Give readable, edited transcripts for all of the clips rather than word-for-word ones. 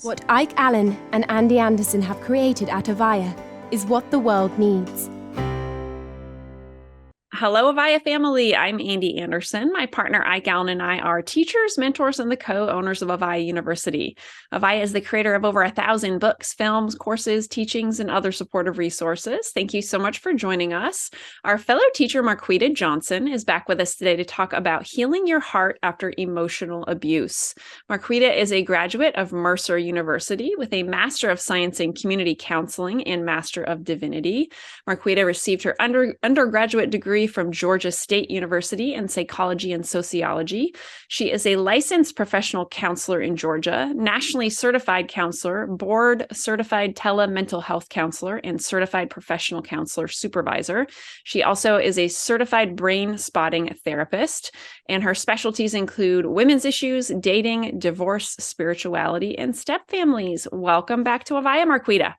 What Ike Allen and Andy Anderson have created at Avaya is what the world needs. Hello, Avaya family. I'm Andy Anderson. My partner, Ike Allen, and I are teachers, mentors, and the co-owners of Avaya University. Avaya is the creator of over 1,000 books, films, courses, teachings, and other supportive resources. Thank you so much for joining us. Our fellow teacher, Marquita Johnson, is back with us today to talk about healing your heart after emotional abuse. Marquita is a graduate of Mercer University with a Master of Science in Community Counseling and Master of Divinity. Marquita received her undergraduate degree from Georgia State University in psychology and sociology. She is a licensed professional counselor in Georgia, nationally certified counselor, board certified mental health counselor, and certified professional counselor supervisor. She also is a certified brain spotting therapist, and her specialties include women's issues, dating, divorce, spirituality, and step families. Welcome back to Avaya, Marquita.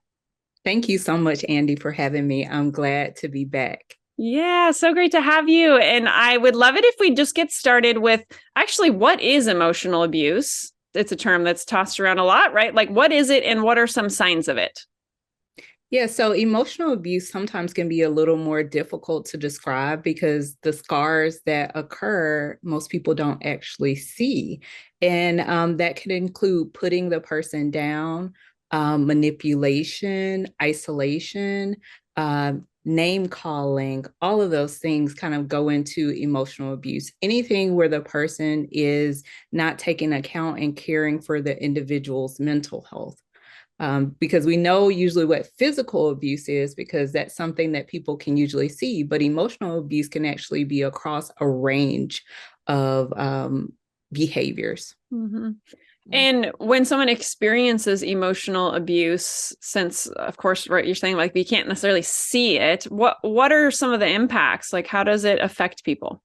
Thank you so much, Andy, for having me. I'm glad to be back. Yeah, so great to have you. And I would love it if we just get started with actually, what is emotional abuse? It's a term that's tossed around a lot, right? Like, what is it and what are some signs of it? Yeah, so emotional abuse sometimes can be a little more difficult to describe because the scars that occur, most people don't actually see. And that can include putting the person down, manipulation, isolation, name calling, all of those things kind of go into emotional abuse. Anything where the person is not taking account and caring for the individual's mental health. Because we know usually what physical abuse is, because that's something that people can usually see, but emotional abuse can actually be across a range of behaviors. Mm-hmm. And when someone experiences emotional abuse, since of course, right, you're saying like we can't necessarily see it, what are some of the impacts? Like, how does it affect people?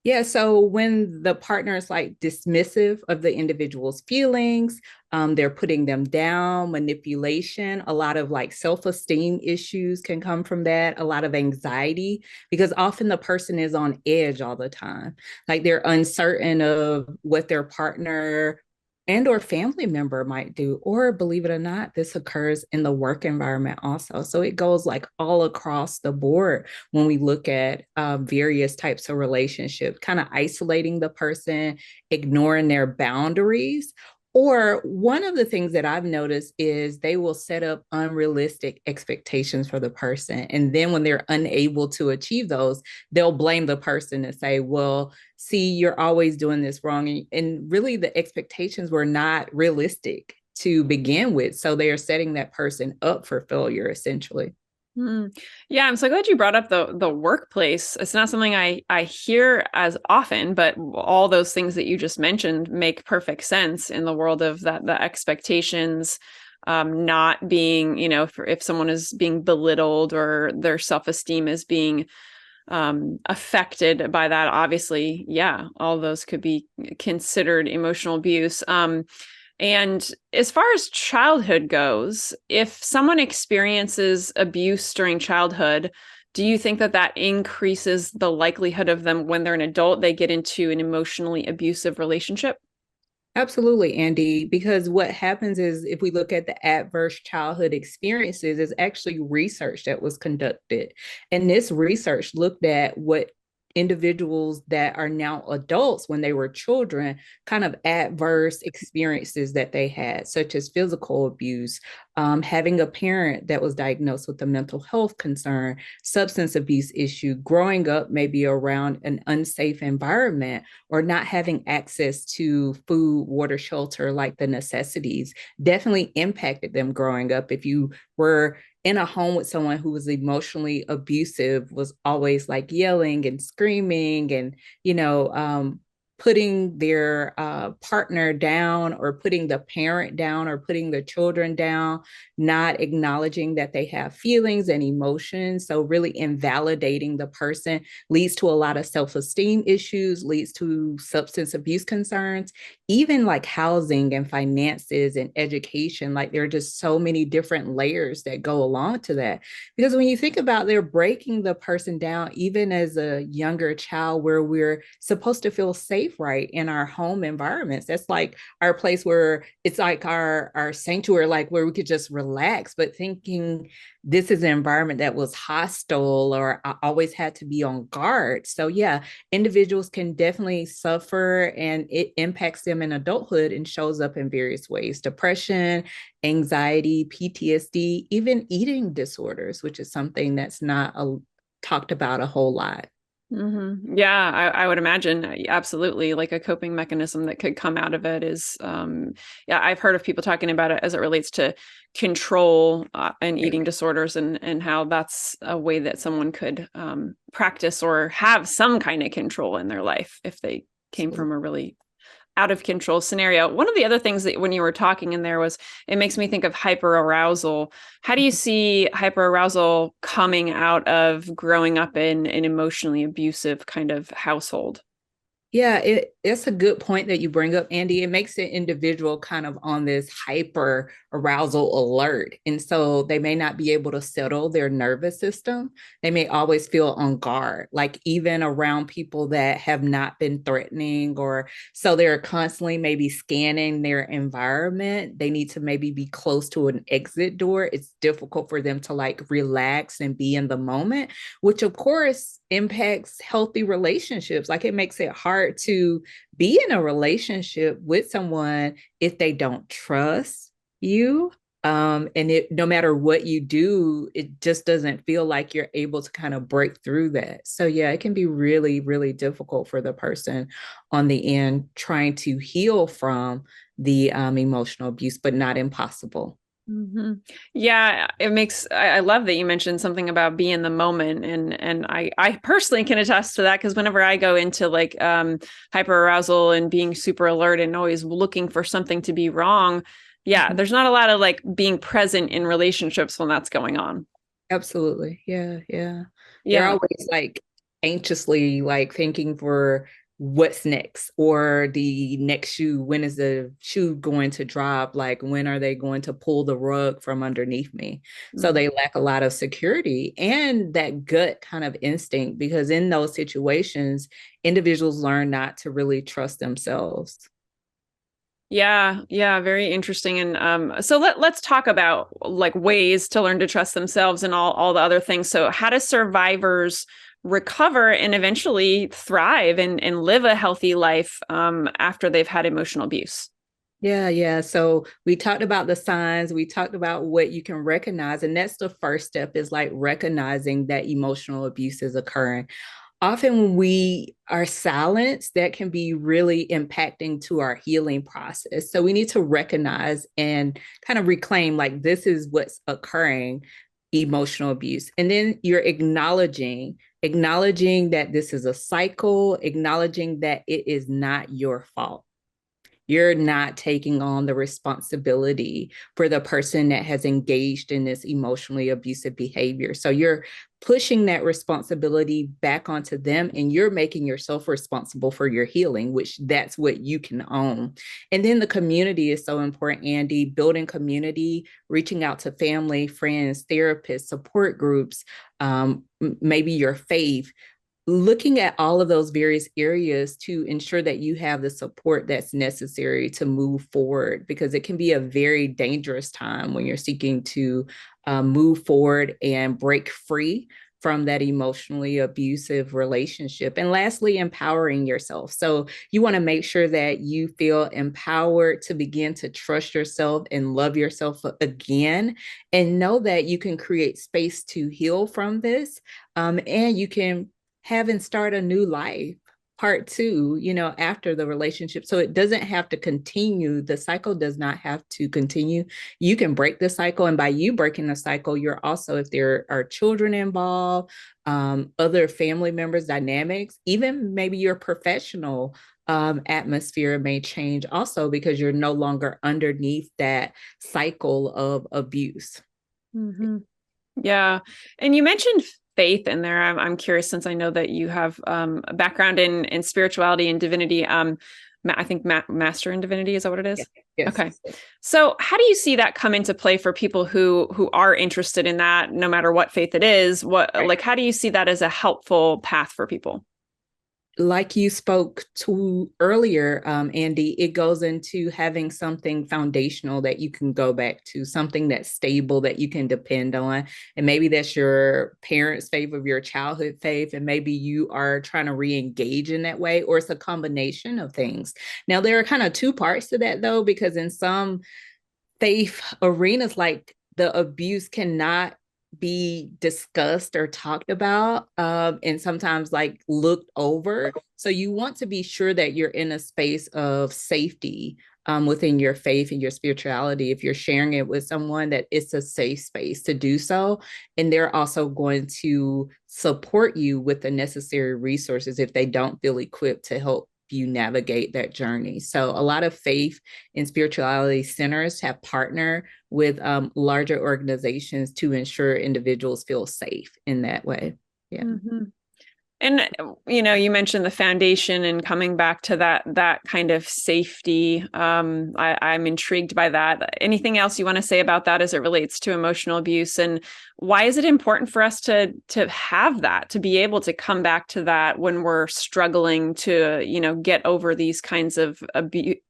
Yeah, so when the partner is like dismissive of the individual's feelings, they're putting them down, manipulation, a lot of like self-esteem issues can come from that, a lot of anxiety, because often the person is on edge all the time. Like they're uncertain of what their partner and or family member might do, or believe it or not, this occurs in the work environment also. So it goes like all across the board when we look at various types of relationships, kind of isolating the person, ignoring their boundaries. Or one of the things that I've noticed is they will set up unrealistic expectations for the person. And then when they're unable to achieve those, they'll blame the person and say, well, see, you're always doing this wrong. And really the expectations were not realistic to begin with. So they are setting that person up for failure, essentially. Yeah, I'm so glad you brought up the workplace. It's not something I hear as often, but all those things that you just mentioned make perfect sense in the world of that, the expectations, not being, if someone is being belittled or their self-esteem is being affected by that, obviously, yeah, all those could be considered emotional abuse. And as far as childhood goes, if someone experiences abuse during childhood, do you think that increases the likelihood of them when they're an adult, they get into an emotionally abusive relationship? Absolutely, Andy, because what happens is if we look at the adverse childhood experiences, is actually research that was conducted. And this research looked at what individuals that are now adults when they were children, kind of adverse experiences that they had, such as physical abuse, having a parent that was diagnosed with a mental health concern, substance abuse issue, growing up maybe around an unsafe environment, or not having access to food, water, shelter, like the necessities, definitely impacted them growing up. If you were in a home with someone who was emotionally abusive, was always like yelling and screaming and, putting their partner down, or putting the parent down, or putting the children down, not acknowledging that they have feelings and emotions. So really invalidating the person leads to a lot of self-esteem issues, leads to substance abuse concerns, even like housing and finances and education, like there are just so many different layers that go along to that. Because when you think about, they're breaking the person down, even as a younger child, where we're supposed to feel safe, right, in our home environments. That's like our place where it's like our sanctuary, like where we could just relax. But thinking this is an environment that was hostile, or I always had to be on guard. So yeah, individuals can definitely suffer, and it impacts them in adulthood and shows up in various ways: depression, anxiety, PTSD, even eating disorders, which is something that's not talked about a whole lot. Yeah, I would imagine absolutely, like a coping mechanism that could come out of it is, yeah, I've heard of people talking about it as it relates to control and eating disorders, and how that's a way that someone could practice or have some kind of control in their life if they came from a really out of control scenario. One of the other things that when you were talking in there was, it makes me think of hyperarousal. How do you see hyperarousal coming out of growing up in an emotionally abusive kind of household? Yeah, it's a good point that you bring up, Andy. It makes the individual kind of on this hyper arousal alert. And so they may not be able to settle their nervous system. They may always feel on guard, like even around people that have not been threatening, or so they're constantly maybe scanning their environment. They need to maybe be close to an exit door. It's difficult for them to like relax and be in the moment, which of course impacts healthy relationships. Like it makes it hard to be in a relationship with someone if they don't trust you. And no matter what you do, it just doesn't feel like you're able to kind of break through that. So yeah, it can be really, really difficult for the person on the end trying to heal from the emotional abuse, but not impossible. Mm-hmm. Yeah, it makes, I love that you mentioned something about being in the moment. And I personally can attest to that, because whenever I go into like hyperarousal and being super alert and always looking for something to be wrong, yeah, there's not a lot of like being present in relationships when that's going on. Absolutely. Yeah, yeah. They're Yeah. always like anxiously like thinking for what's next, or the next shoe. When is the shoe going to drop? Like when are they going to pull the rug from underneath me? So Mm-hmm. they lack a lot of security and that gut kind of instinct, because in those situations, individuals learn not to really trust themselves. Yeah, yeah, very interesting. And so let's talk about like ways to learn to trust themselves and all the other things. So how do survivors recover and eventually thrive and live a healthy life after they've had emotional abuse? Yeah, yeah. So we talked about the signs, we talked about what you can recognize. And that's the first step, is like recognizing that emotional abuse is occurring. Often when we are silenced, that can be really impacting to our healing process. So we need to recognize and kind of reclaim, like, this is what's occurring, emotional abuse. And then you're acknowledging that this is a cycle, acknowledging that it is not your fault. You're not taking on the responsibility for the person that has engaged in this emotionally abusive behavior. So you're pushing that responsibility back onto them, and you're making yourself responsible for your healing, which that's what you can own. And then the community is so important, Andy. Building community, reaching out to family, friends, therapists, support groups, maybe your faith, looking at all of those various areas to ensure that you have the support that's necessary to move forward, because it can be a very dangerous time when you're seeking to move forward and break free from that emotionally abusive relationship. And lastly, empowering yourself. So you want to make sure that you feel empowered to begin to trust yourself and love yourself again, and know that you can create space to heal from this. And you can have and start a new life, part two, after the relationship. So it doesn't have to continue. The cycle does not have to continue. You can break the cycle. And by you breaking the cycle, you're also, if there are children involved, other family members, dynamics, even maybe your professional atmosphere may change also, because you're no longer underneath that cycle of abuse. Mm-hmm. Yeah. And you mentioned faith in there. I'm curious, since I know that you have a background in spirituality and divinity. I think Master in Divinity, is that what it is? Yes. Okay. So how do you see that come into play for people who are interested in that, no matter what faith it is? Like, how do you see that as a helpful path for people? Like you spoke to earlier, Andy, it goes into having something foundational that you can go back to, something that's stable that you can depend on. And maybe that's your parents' faith of your childhood faith. And maybe you are trying to re-engage in that way, or it's a combination of things. Now, there are kind of two parts to that, though, because in some faith arenas, like the abuse cannot be discussed or talked about, and sometimes like looked over. So you want to be sure that you're in a space of safety within your faith and your spirituality. If you're sharing it with someone, that it's a safe space to do so. And they're also going to support you with the necessary resources if they don't feel equipped to help you navigate that journey. So a lot of faith and spirituality centers have partnered with larger organizations to ensure individuals feel safe in that way. Yeah. Mm-hmm. And, you mentioned the foundation and coming back to that kind of safety. I'm intrigued by that. Anything else you want to say about that as it relates to emotional abuse, and why is it important for us to have that, to be able to come back to that when we're struggling to, get over these kinds of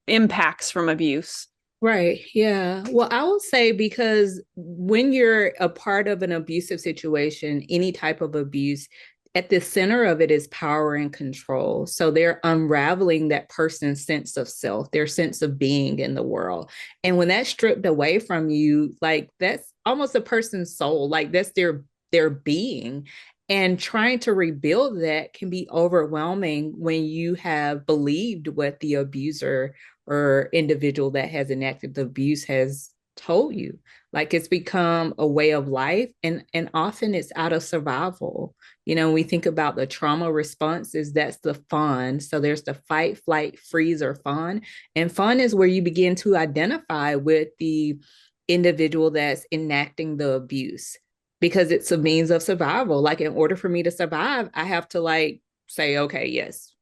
impacts from abuse? Right. Yeah. Well, I will say, because when you're a part of an abusive situation, any type of abuse, at the center of it is power and control. So they're unraveling that person's sense of self, their sense of being in the world. And when that's stripped away from you, like that's almost a person's soul, like that's their being. And trying to rebuild that can be overwhelming when you have believed what the abuser or individual that has enacted the abuse has told you. Like it's become a way of life, and often it's out of survival. We think about the trauma responses, that's the fawn. So there's the fight, flight, freeze, or fawn. And fawn is where you begin to identify with the individual that's enacting the abuse, because it's a means of survival. Like, in order for me to survive, I have to like say, okay, yes,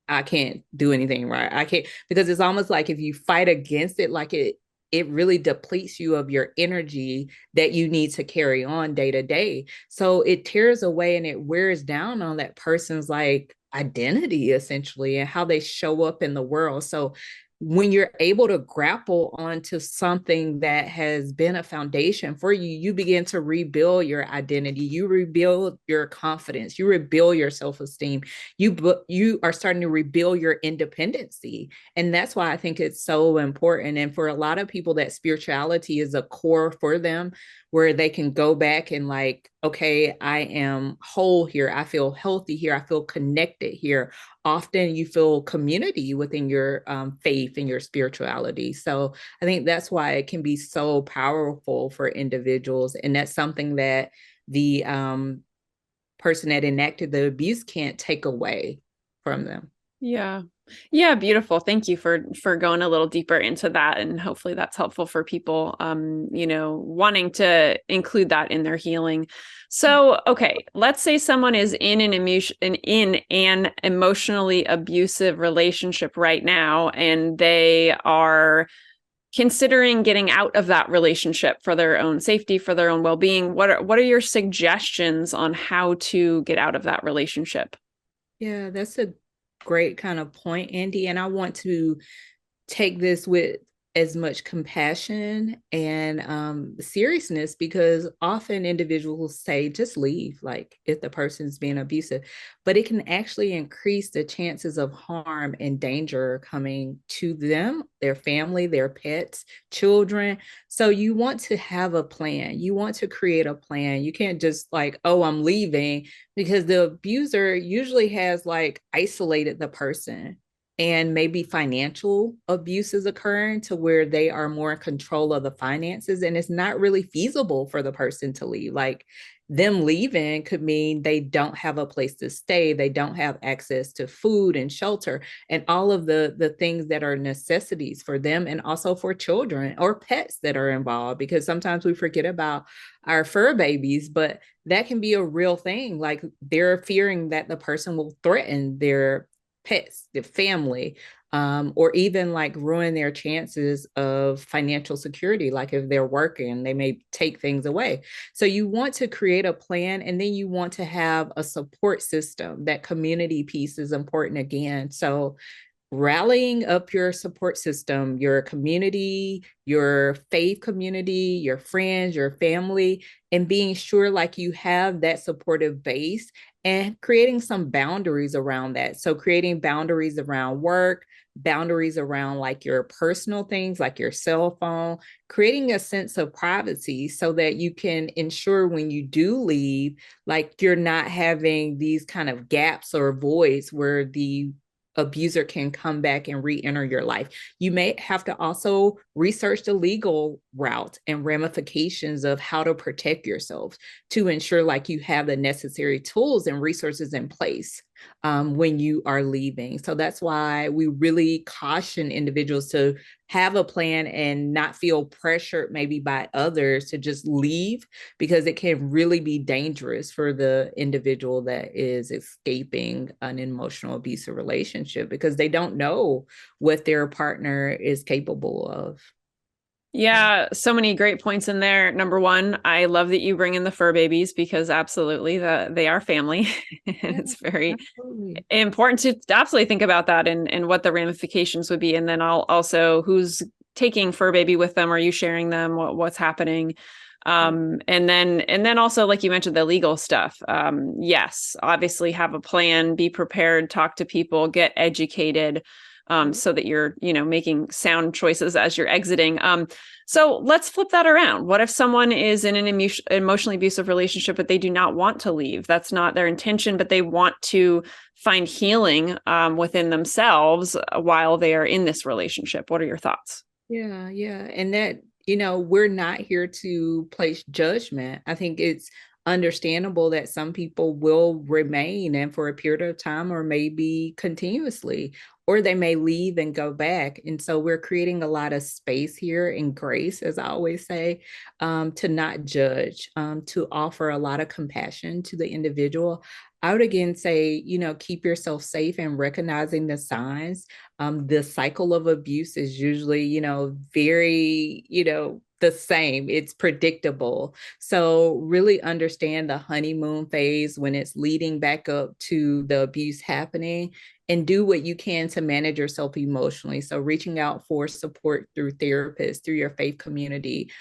I can't do anything right. I can't, because it's almost like if you fight against it, like it really depletes you of your energy that you need to carry on day to day. So it tears away and it wears down on that person's like identity, essentially, and how they show up in the world. So when you're able to grapple onto something that has been a foundation for you, you begin to rebuild your identity, you rebuild your confidence, you rebuild your self-esteem, you are starting to rebuild your independency. And that's why I think it's so important. And for a lot of people, that spirituality is a core for them, where they can go back and like, okay, I am whole here, I feel healthy here, I feel connected here. Often you feel community within your faith and your spirituality. So I think that's why it can be so powerful for individuals. And that's something that the person that enacted the abuse can't take away from them. Yeah. Yeah, beautiful. Thank you for going a little deeper into that, and hopefully that's helpful for people wanting to include that in their healing. So, okay, let's say someone is in an emotionally abusive relationship right now, and they are considering getting out of that relationship for their own safety, for their own well-being. What are your suggestions on how to get out of that relationship? Yeah, that's a great kind of point, Andy. And I want to take this with as much compassion and seriousness, because often individuals say, just leave, like if the person's being abusive, but it can actually increase the chances of harm and danger coming to them, their family, their pets, children. So you want to have a plan. You want to create a plan. You can't just like, oh, I'm leaving, because the abuser usually has like isolated the person, and maybe financial abuse is occurring to where they are more in control of the finances, and it's not really feasible for the person to leave. Like, them leaving could mean they don't have a place to stay, they don't have access to food and shelter and all of the things that are necessities for them, and also for children or pets that are involved, because sometimes we forget about our fur babies, but that can be a real thing. Like, they're fearing that the person will threaten their pets, the family, or even like ruin their chances of financial security. Like if they're working, they may take things away. So you want to create a plan, and then you want to have a support system. That community piece is important again. So rallying up your support system, your community, your faith community, your friends, your family, and being sure like you have that supportive base, and creating some boundaries around that. So creating boundaries around work, boundaries around like your personal things, like your cell phone, creating a sense of privacy so that you can ensure when you do leave, like you're not having these kind of gaps or voids where the abuser can come back and re-enter your life. You may have to also research the legal route and ramifications of how to protect yourself to ensure like you have the necessary tools and resources in place when you are leaving. So that's why we really caution individuals to have a plan and not feel pressured maybe by others to just leave, because it can really be dangerous for the individual that is escaping an emotional abusive relationship, because they don't know what their partner is capable of. Yeah, so many great points in there. Number one, I love that you bring in the fur babies, because absolutely they are family. And it's very important to absolutely think about that, and what the ramifications would be. And then I'll also, who's taking fur baby with them? Are you sharing them? What's happening? And then also, like you mentioned, the legal stuff. Yes, obviously have a plan, be prepared, talk to people, get educated. So that you're, making sound choices as you're exiting. So let's flip that around. What if someone is in an emotionally abusive relationship, but they do not want to leave? That's not their intention, but they want to find healing within themselves while they are in this relationship. What are your thoughts? Yeah. And that, we're not here to place judgment. I think it's understandable that some people will remain, and for a period of time, or maybe continuously, or they may leave and go back. And so we're creating a lot of space here and grace, as I always say, to not judge, to offer a lot of compassion to the individual. I would again say, keep yourself safe and recognizing the signs. The cycle of abuse is usually, very, the same. It's predictable. So really understand the honeymoon phase when it's leading back up to the abuse happening, and do what you can to manage yourself emotionally. So reaching out for support through therapists, through your faith community,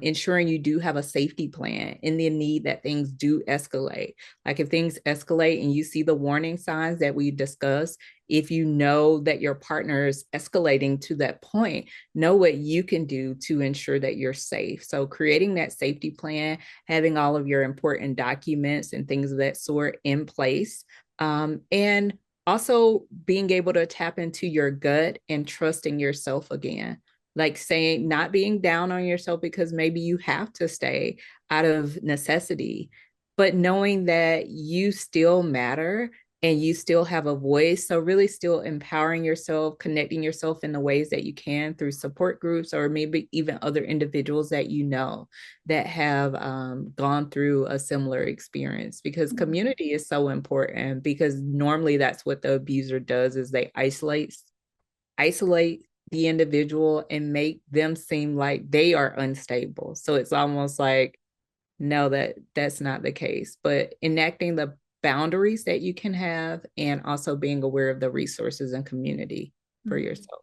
ensuring you do have a safety plan in the need that things do escalate. Like if things escalate and you see the warning signs that we discussed, if you know that your partner is escalating to that point, know what you can do to ensure that you're safe. So creating that safety plan, having all of your important documents and things of that sort in place, and also being able to tap into your gut and trusting yourself again. Like saying, not being down on yourself because maybe you have to stay out of necessity, but knowing that you still matter and you still have a voice. So really still empowering yourself, connecting yourself in the ways that you can through support groups, or maybe even other individuals that that have gone through a similar experience, because community is so important, because normally that's what the abuser does, is they isolate the individual and make them seem like they are unstable. So it's almost like, no, that's not the case. But enacting the boundaries that you can have, and also being aware of the resources and community for yourself.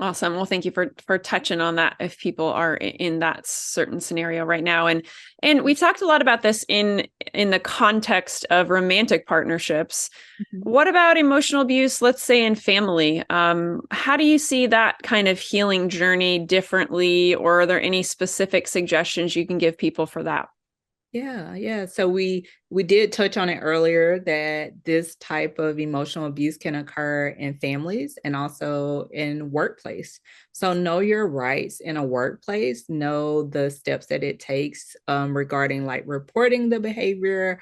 Awesome. Well, thank you for touching on that if people are in that certain scenario right now. And we talked a lot about this in the context of romantic partnerships. Mm-hmm. What about emotional abuse, let's say in family? How do you see that kind of healing journey differently, or are there any specific suggestions you can give people for that? Yeah. So we did touch on it earlier, that this type of emotional abuse can occur in families and also in workplace. So know your rights in a workplace, know the steps that it takes regarding like reporting the behavior,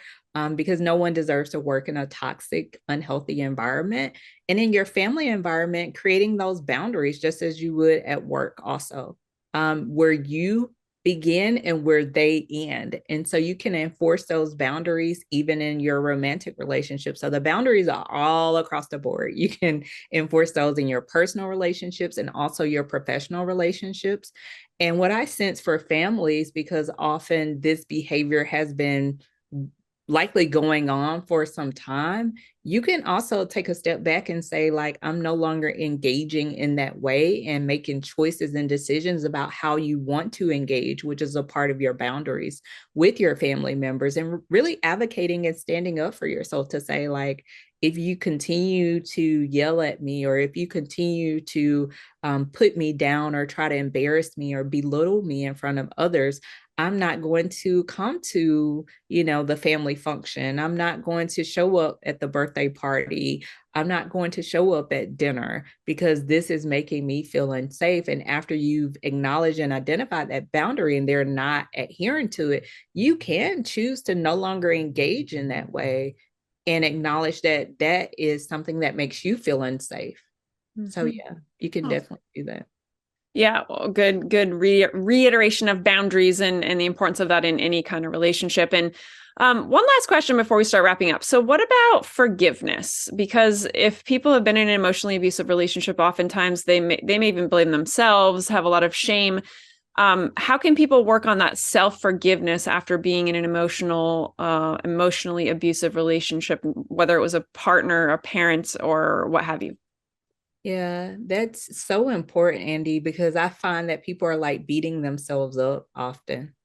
because no one deserves to work in a toxic, unhealthy environment. And in your family environment, creating those boundaries just as you would at work also, where you begin and where they end. And so you can enforce those boundaries even in your romantic relationship. So the boundaries are all across the board. You can enforce those in your personal relationships and also your professional relationships. And what I sense for families, because often this behavior has been likely going on for some time, you can also take a step back and say, like, I'm no longer engaging in that way and making choices and decisions about how you want to engage, which is a part of your boundaries with your family members, and really advocating and standing up for yourself to say, like, if you continue to yell at me, or if you continue to put me down or try to embarrass me or belittle me in front of others, I'm not going to come to, the family function. I'm not going to show up at the birthday party. I'm not going to show up at dinner because this is making me feel unsafe. And after you've acknowledged and identified that boundary and they're not adhering to it, you can choose to no longer engage in that way and acknowledge that that is something that makes you feel unsafe. Mm-hmm. So yeah, you can definitely do that. Yeah, well, good reiteration of boundaries and the importance of that in any kind of relationship. And one last question before we start wrapping up. So what about forgiveness? Because if people have been in an emotionally abusive relationship, oftentimes they may even blame themselves, have a lot of shame. How can people work on that self-forgiveness after being in an emotionally abusive relationship, whether it was a partner, a parent, or what have you? Yeah, that's so important, Andy, because I find that people are like beating themselves up often.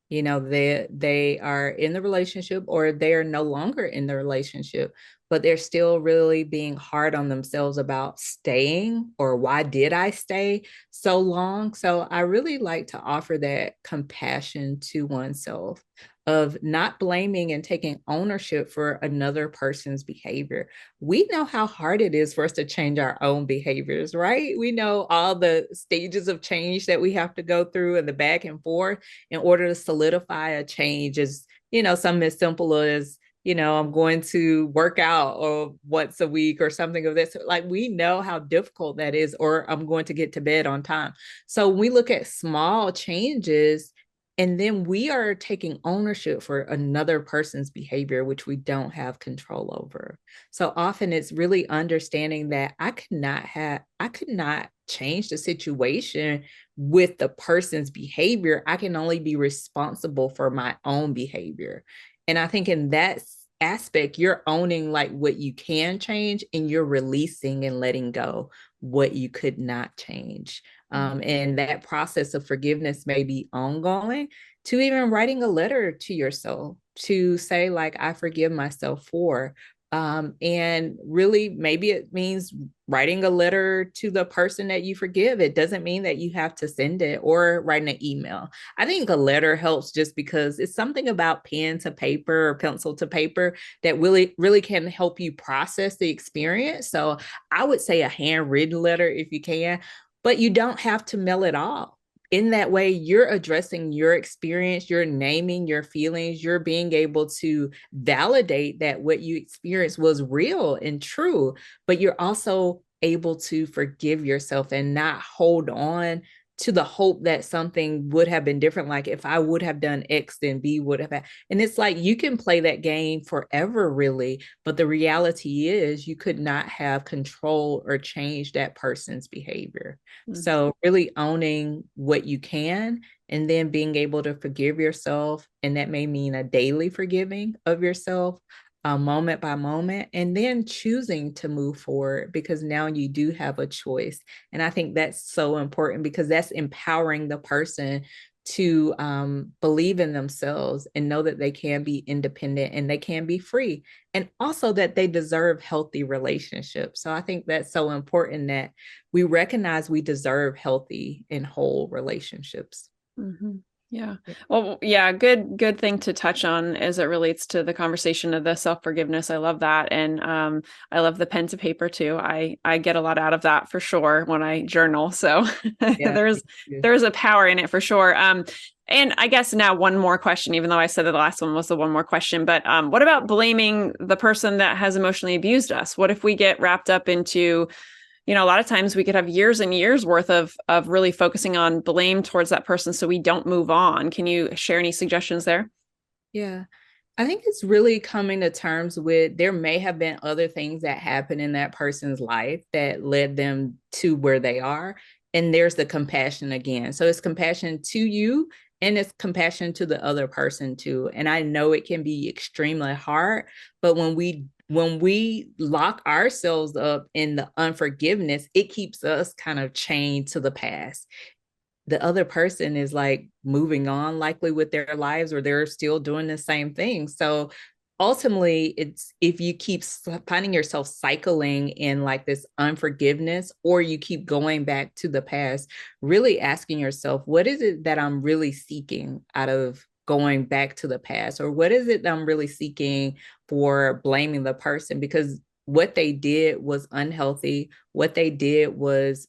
They are in the relationship or they are no longer in the relationship, but they're still really being hard on themselves about staying, or why did I stay so long? So I really like to offer that compassion to oneself, of not blaming and taking ownership for another person's behavior. We know how hard it is for us to change our own behaviors, right? We know all the stages of change that we have to go through and the back and forth in order to solidify a change. Is, something as simple as, I'm going to work out or once a week or something of this. Like, we know how difficult that is, or I'm going to get to bed on time. So when we look at small changes, and then we are taking ownership for another person's behavior, which we don't have control over. So often it's really understanding that I could not change the situation with the person's behavior. I can only be responsible for my own behavior. And I think in that aspect, you're owning like what you can change, and you're releasing and letting go what you could not change. And that process of forgiveness may be ongoing, to even writing a letter to yourself to say, like, I forgive myself for, and really maybe it means writing a letter to the person that you forgive. It doesn't mean that you have to send it, or writing an email. I think a letter helps just because it's something about pen to paper or pencil to paper that really, really can help you process the experience. So I would say a handwritten letter if you can, but you don't have to mail it all. In that way, you're addressing your experience, you're naming your feelings, you're being able to validate that what you experienced was real and true, but you're also able to forgive yourself and not hold on to the hope that something would have been different. Like, if I would have done X, then B would have. And it's like, you can play that game forever, really. But the reality is you could not have control or change that person's behavior. Mm-hmm. So really owning what you can, and then being able to forgive yourself. And that may mean a daily forgiving of yourself, moment by moment, and then choosing to move forward, because now you do have a choice. And I think that's so important, because that's empowering the person to believe in themselves and know that they can be independent and they can be free, and also that they deserve healthy relationships. So I think that's so important, that we recognize we deserve healthy and whole relationships. Mm-hmm. Yeah. Well, yeah, good thing to touch on as it relates to the conversation of the self-forgiveness. I love that. And I love the pen to paper too. I get a lot out of that for sure when I journal. So yeah, there's a power in it for sure. And I guess now one more question, even though I said that the last one was the one more question, but what about blaming the person that has emotionally abused us? What if we get wrapped up into, a lot of times we could have years and years worth of really focusing on blame towards that person so we don't move on. Can you share any suggestions there? Yeah. I think it's really coming to terms with there may have been other things that happened in that person's life that led them to where they are. And there's the compassion again. So it's compassion to you and it's compassion to the other person too. And I know it can be extremely hard, but when we lock ourselves up in the unforgiveness, it keeps us kind of chained to the past. The other person is like moving on likely with their lives, or they're still doing the same thing. So ultimately, it's if you keep finding yourself cycling in like this unforgiveness, or you keep going back to the past, really asking yourself, what is it that I'm really seeking out of going back to the past? Or what is it that I'm really seeking for blaming the person? Because what they did was unhealthy. What they did was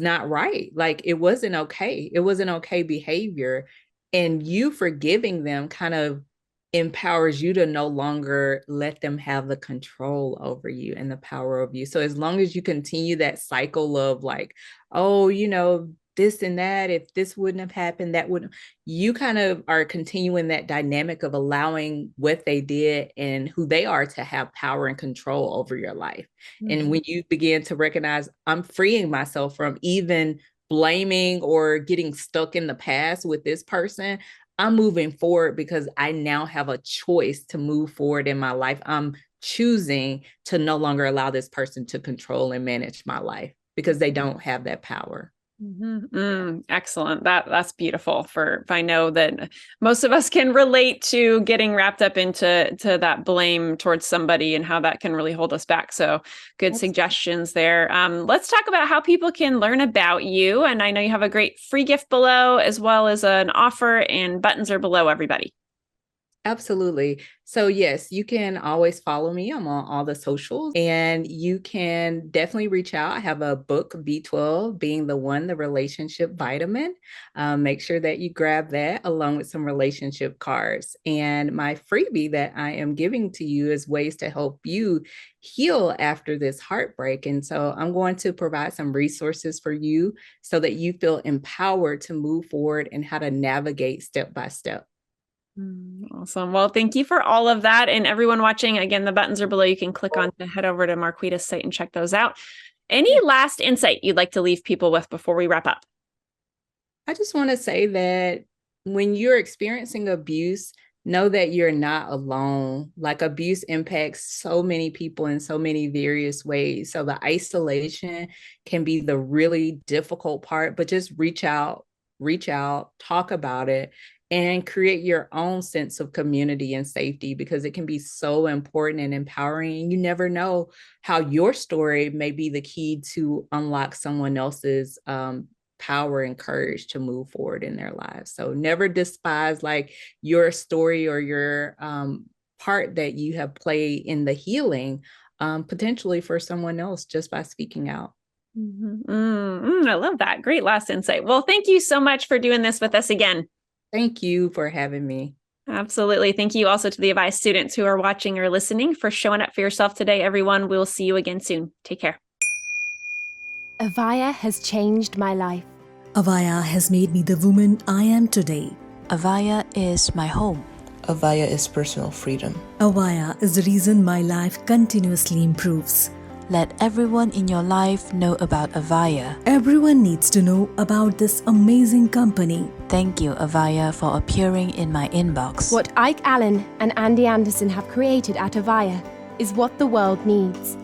not right. Like it wasn't okay. It wasn't okay behavior. And you forgiving them kind of empowers you to no longer let them have the control over you and the power of you. So as long as you continue that cycle of like, oh, this and that, if this wouldn't have happened, that wouldn't, you kind of are continuing that dynamic of allowing what they did and who they are to have power and control over your life. Mm-hmm. And when you begin to recognize, I'm freeing myself from even blaming or getting stuck in the past with this person, I'm moving forward because I now have a choice to move forward in my life. I'm choosing to no longer allow this person to control and manage my life because they don't have that power. Excellent. That's beautiful. I know that most of us can relate to getting wrapped up into that blame towards somebody and how that can really hold us back. So good suggestions there. Let's talk about how people can learn about you. And I know you have a great free gift below, as well as an offer, and buttons are below, everybody. Absolutely. So yes, you can always follow me. I'm on all the socials, and you can definitely reach out. I have a book, B12 being the relationship vitamin. Make sure that you grab that along with some relationship cards. And my freebie that I am giving to you is ways to help you heal after this heartbreak. And so I'm going to provide some resources for you so that you feel empowered to move forward and how to navigate step by step. Awesome. Well, thank you for all of that. And everyone watching, again, the buttons are below. You can click on to head over to Marquita's site and check those out. Any last insight you'd like to leave people with before we wrap up? I just want to say that when you're experiencing abuse, know that you're not alone. Like abuse impacts so many people in so many various ways. So the isolation can be the really difficult part, but just reach out, talk about it, and create your own sense of community and safety, because it can be so important and empowering. And you never know how your story may be the key to unlock someone else's power and courage to move forward in their lives. So never despise like your story or your part that you have played in the healing potentially for someone else just by speaking out. I love that. Great last insight. Well, thank you so much for doing this with us again. Thank you for having me. Absolutely. Thank you also to the Avaya students who are watching or listening for showing up for yourself today, everyone. We'll see you again soon. Take care. Avaya has changed my life. Avaya has made me the woman I am today. Avaya is my home. Avaya is personal freedom. Avaya is the reason my life continuously improves. Let everyone in your life know about Avaya. Everyone needs to know about this amazing company. Thank you, Avaya, for appearing in my inbox. What Ike Allen and Andy Anderson have created at Avaya is what the world needs.